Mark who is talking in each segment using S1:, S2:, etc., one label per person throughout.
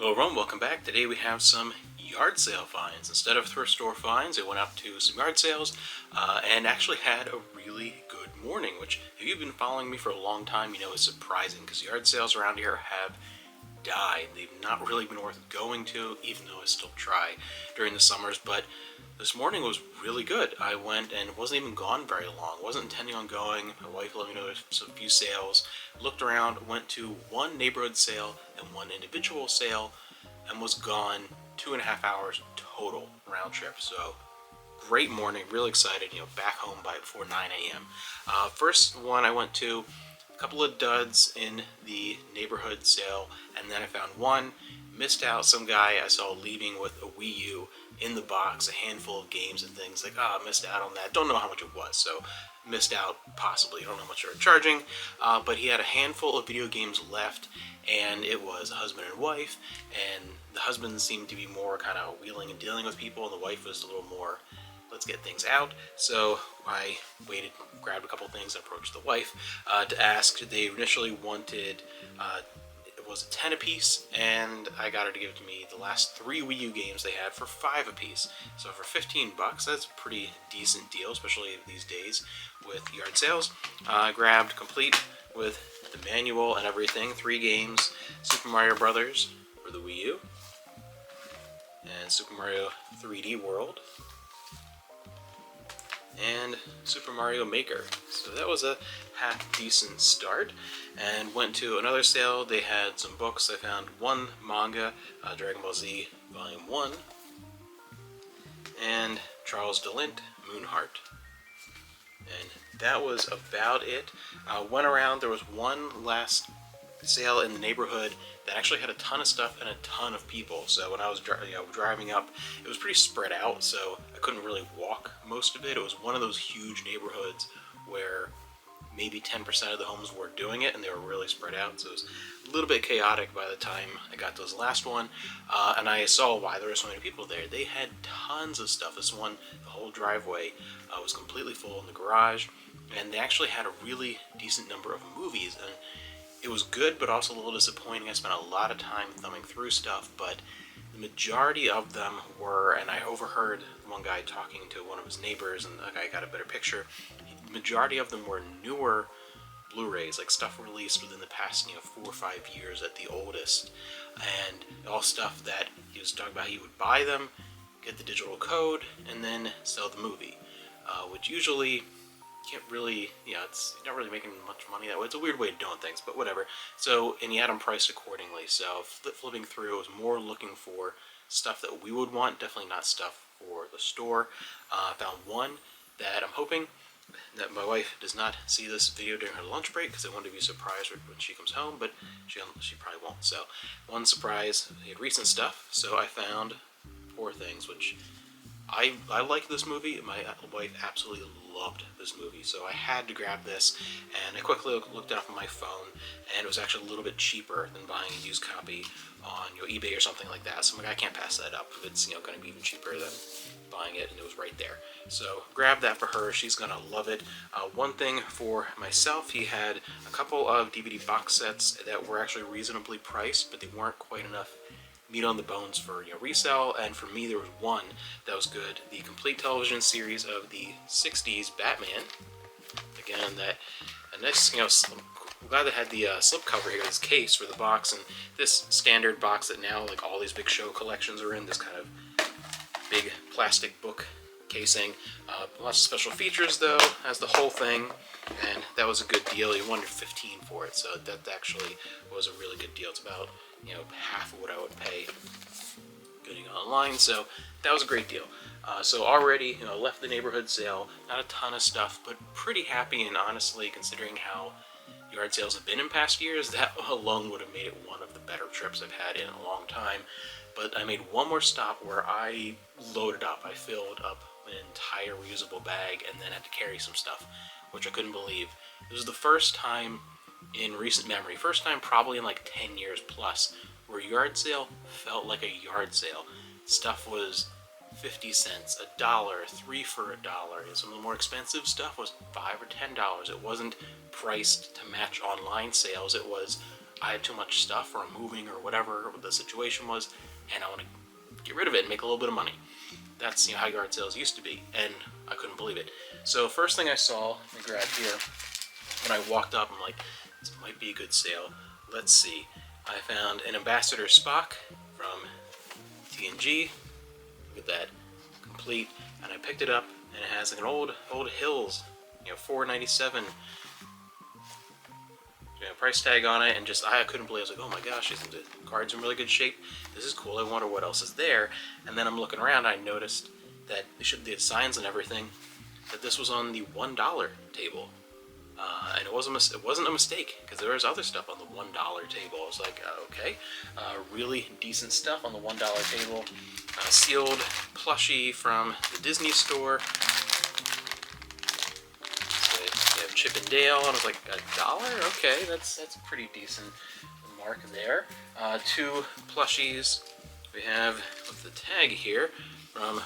S1: Hello everyone, welcome back. Today we have some yard sale finds. Instead of thrift store finds, I went up to some yard sales and actually had a really good morning, which if you've been following me for a long time, you know is surprising because yard sales around here have died. They've not really been worth going to, even though I still try during the summers, but this morning was really good. I went and wasn't even gone very long. Wasn't intending on going. My wife let me know there's a few sales. Looked around, went to one neighborhood sale and one individual sale, and was gone 2.5 hours total round trip. So great morning, real excited. Back home by before 9 a.m. First one I went to, a couple of duds in the neighborhood sale, and then I found one. Missed out some guy I saw leaving with a Wii U in the box, a handful of games and things. Like, missed out on that. Don't know how much it was, so missed out possibly. Don't know how much they were charging, but he had a handful of video games left, and it was a husband and wife, and the husband seemed to be more kind of wheeling and dealing with people, and the wife was a little more let's get things out. So I waited, grabbed a couple things, and approached the wife to ask. They initially wanted it was a 10 apiece, and I got her to give it to me the last 3 Wii U games they had for 5 apiece. So for 15 bucks, that's a pretty decent deal, especially these days with yard sales. I grabbed complete with the manual and everything, 3 games: Super Mario Brothers for the Wii U, and Super Mario 3D World, and Super Mario Maker. So that was a half decent start, and went to another sale. They had some books. I found one manga, Dragon Ball Z Volume 1, and Charles DeLint, Moonheart. And that was about it. Went around, there was one last sale in the neighborhood that actually had a ton of stuff and a ton of people. So when I was driving up, it was pretty spread out, so I couldn't really walk most of it. It was one of those huge neighborhoods where maybe 10% of the homes were doing it, and they were really spread out, so it was a little bit chaotic by the time I got to this last one. And I saw why there were so many people there. They had tons of stuff. This one, the whole driveway was completely full in the garage, and they actually had a really decent number of movies, and it was good, but also a little disappointing. I spent a lot of time thumbing through stuff, but the majority of them were, and I overheard one guy talking to one of his neighbors, and the guy got a better picture. The majority of them were newer Blu-rays, like stuff released within the past 4 or 5 years at the oldest, and all stuff that he was talking about. He would buy them, get the digital code, and then sell the movie, which usually can't really, it's not really making much money that way. It's a weird way of doing things, but whatever. So, and he had them priced accordingly. So flipping through, I was more looking for stuff that we would want, definitely not stuff for the store. I found one that I'm hoping that my wife does not see this video during her lunch break, because I want to be surprised when she comes home, but she probably won't. So, one surprise, he had recent stuff. So I found Poor Things, which I like this movie. My wife absolutely loved this movie, so I had to grab this, and I quickly looked it up on my phone, and it was actually a little bit cheaper than buying a used copy on eBay or something like that. So I'm like, I can't pass that up. If it's going to be even cheaper than buying it, and it was right there. So grab that for her. She's gonna love it. One thing for myself, he had a couple of DVD box sets that were actually reasonably priced, but they weren't quite enough meat on the bones for resale, and for me there was one that was good: the complete television series of the 60s Batman. Again, that a nice, I'm glad they had the slipcover here, this case for the box, and this standard box that now like all these big show collections are in, this kind of big plastic book casing. Lots of special features though, has the whole thing, and that was a good deal. You wanted 15 for it, so that actually was a really good deal. It's about half of what I would pay getting online, so that was a great deal. So already left the neighborhood sale, not a ton of stuff, but pretty happy, and honestly, considering how yard sales have been in past years, that alone would have made it one of the better trips I've had in a long time. But I made one more stop where I loaded up. I filled up an entire reusable bag and then had to carry some stuff, which I couldn't believe. This was the first time in recent memory, first time probably in like 10 years plus, where a yard sale felt like a yard sale. Stuff was 50 cents, $1, 3 for $1. And some of the more expensive stuff was $5 or $10. It wasn't priced to match online sales. It was, I had too much stuff, or I'm moving, or whatever the situation was, and I want to get rid of it and make a little bit of money. That's how yard sales used to be, and I couldn't believe it. So first thing I saw, let me grab here, when I walked up, I'm like, this might be a good sale. Let's see. I found an Ambassador Spock from TNG. Look at that, complete. And I picked it up, and it has like an old Hills, $4.97 price tag on it, and just I couldn't believe it. I was like, oh my gosh, the card's in really good shape. This is cool. I wonder what else is there. And then I'm looking around, I noticed that they had signs and everything, that this was on the $1 table. And it wasn't a mistake, because there was other stuff on the $1 table. I was like, okay, really decent stuff on the $1 table. Sealed plushie from the Disney store. Chip and Dale, and I was like, $1? Okay, that's a pretty decent mark there. 2 plushies. We have with the tag here from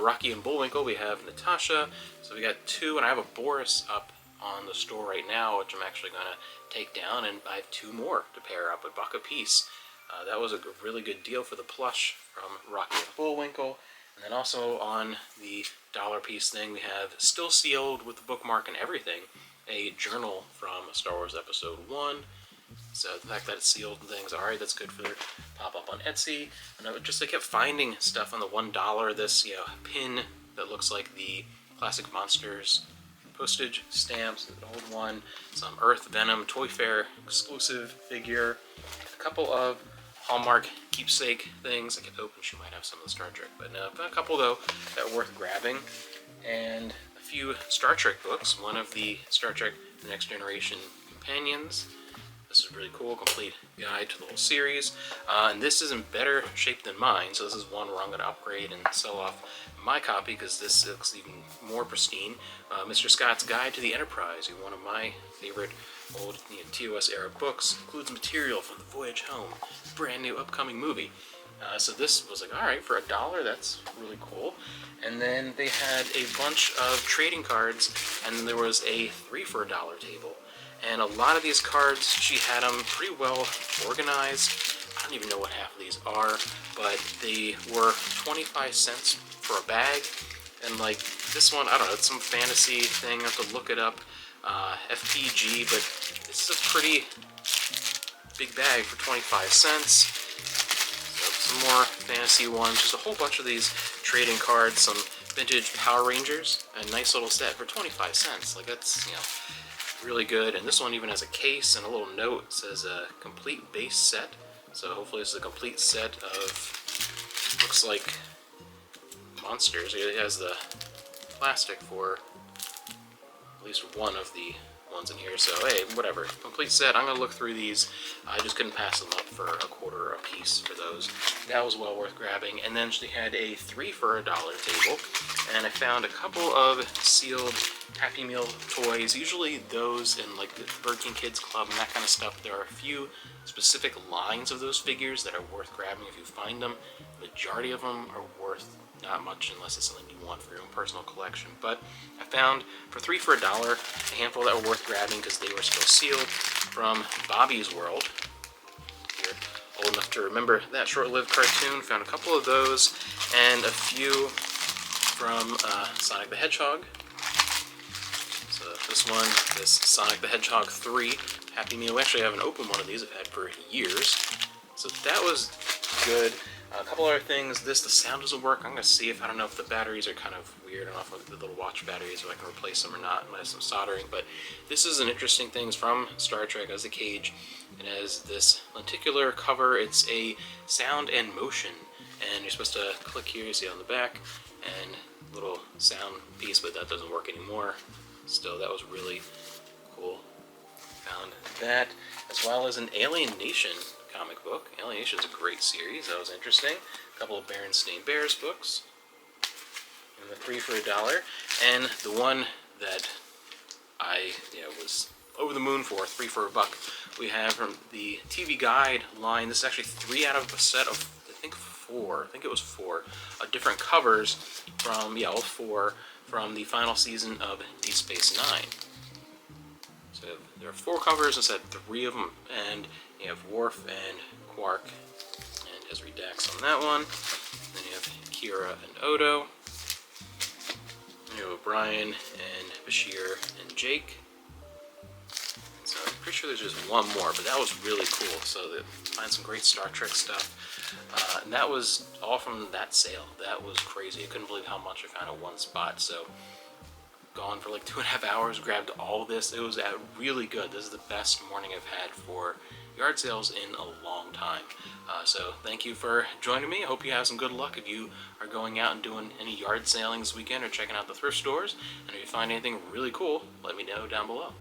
S1: Rocky and Bullwinkle. We have Natasha. So we got 2, and I have a Boris up on the store right now, which I'm actually going to take down, and I have 2 more to pair up, $1 a piece. That was a really good deal for the plush from Rocky and Bullwinkle. And then also on the $1 piece thing, we have, still sealed with the bookmark and everything, a journal from Star Wars Episode 1. So the fact that it's sealed and things, alright, that's good for pop up on Etsy. And I kept finding stuff on the $1. This, pin that looks like the Classic Monsters postage stamps, an old one, some Earth Venom Toy Fair exclusive figure, a couple of Hallmark keepsake things. I kept hoping she might have some of the Star Trek, but no. But a couple, though, that were worth grabbing. And a few Star Trek books. One of the Star Trek The Next Generation Companions. This is really cool. Complete guide to the whole series. And this is in better shape than mine, so this is one where I'm going to upgrade and sell off my copy, because this looks even more pristine. Mr. Scott's Guide to the Enterprise, one of my favorite old TOS era books, includes material from The Voyage Home, brand new upcoming movie. So this was like, alright, for $1, that's really cool. And then they had a bunch of trading cards, and there was a 3 for $1 table. And a lot of these cards, she had them pretty well organized. I don't even know what half of these are, but they were 25 cents for a bag. And like this one, I don't know, it's some fantasy thing, I have to look it up. FPG, but this is a pretty big bag for 25 cents. So some more fantasy ones, just a whole bunch of these trading cards, some vintage Power Rangers, a nice little set for 25 cents. Like that's, really good. And this one even has a case and a little note. It says a complete base set. So hopefully this is a complete set of, looks like monsters. It has the plastic for at least one of the ones in here, so hey, whatever. Complete set. I'm going to look through these. I just couldn't pass them up for $1 a piece for those. That was well worth grabbing. And then she had a 3 for $1 table, and I found a couple of sealed Happy Meal toys. Usually those in like the Burger King Kids Club and that kind of stuff. There are a few specific lines of those figures that are worth grabbing if you find them. The majority of them are worth not much unless it's something you want for your own personal collection. But I found for 3 for $1 a handful that were worth grabbing because they were still sealed from Bobby's World. If you're old enough to remember that short-lived cartoon, found a couple of those and a few from Sonic the Hedgehog. So this one, this Sonic the Hedgehog 3 Happy Meal. We actually haven't opened one of these. I've had for years. So that was good. A couple other things. The sound doesn't work. I'm going to see I don't know if the batteries are kind of weird. I don't know if the little watch batteries, if I can replace them or not. I might have some soldering. But this is an interesting thing. It's from Star Trek as a cage. It has this lenticular cover. It's a sound and motion. And you're supposed to click here, you see on the back, and little sound piece, but that doesn't work anymore. Still, that was really cool. Found that, as well as an Alien Nation comic book. Alien Nation is a great series. That was interesting. A couple of Berenstain Bears books. And the 3 for $1. And the one that I was over the moon for, 3 for $1. We have from the TV Guide line. This is actually 3 out of a set of, I think 4. I think it was 4 different covers from, all 4 from the final season of Deep Space Nine. So So there are 4 covers instead of 3 of them, and you have Worf and Quark and Ezri Dax on that one. Then you have Kira and Odo. Then you have O'Brien and Bashir and Jake. So I'm pretty sure there's just one more, but that was really cool. So they find some great Star Trek stuff. And that was all from that sale. That was crazy. I couldn't believe how much I found at one spot. So gone for like 2.5 hours, grabbed all this. It was really good. This is the best morning I've had for yard sales in a long time. So thank you for joining me. I hope you have some good luck if you are going out and doing any yard selling this weekend or checking out the thrift stores. And if you find anything really cool, let me know down below.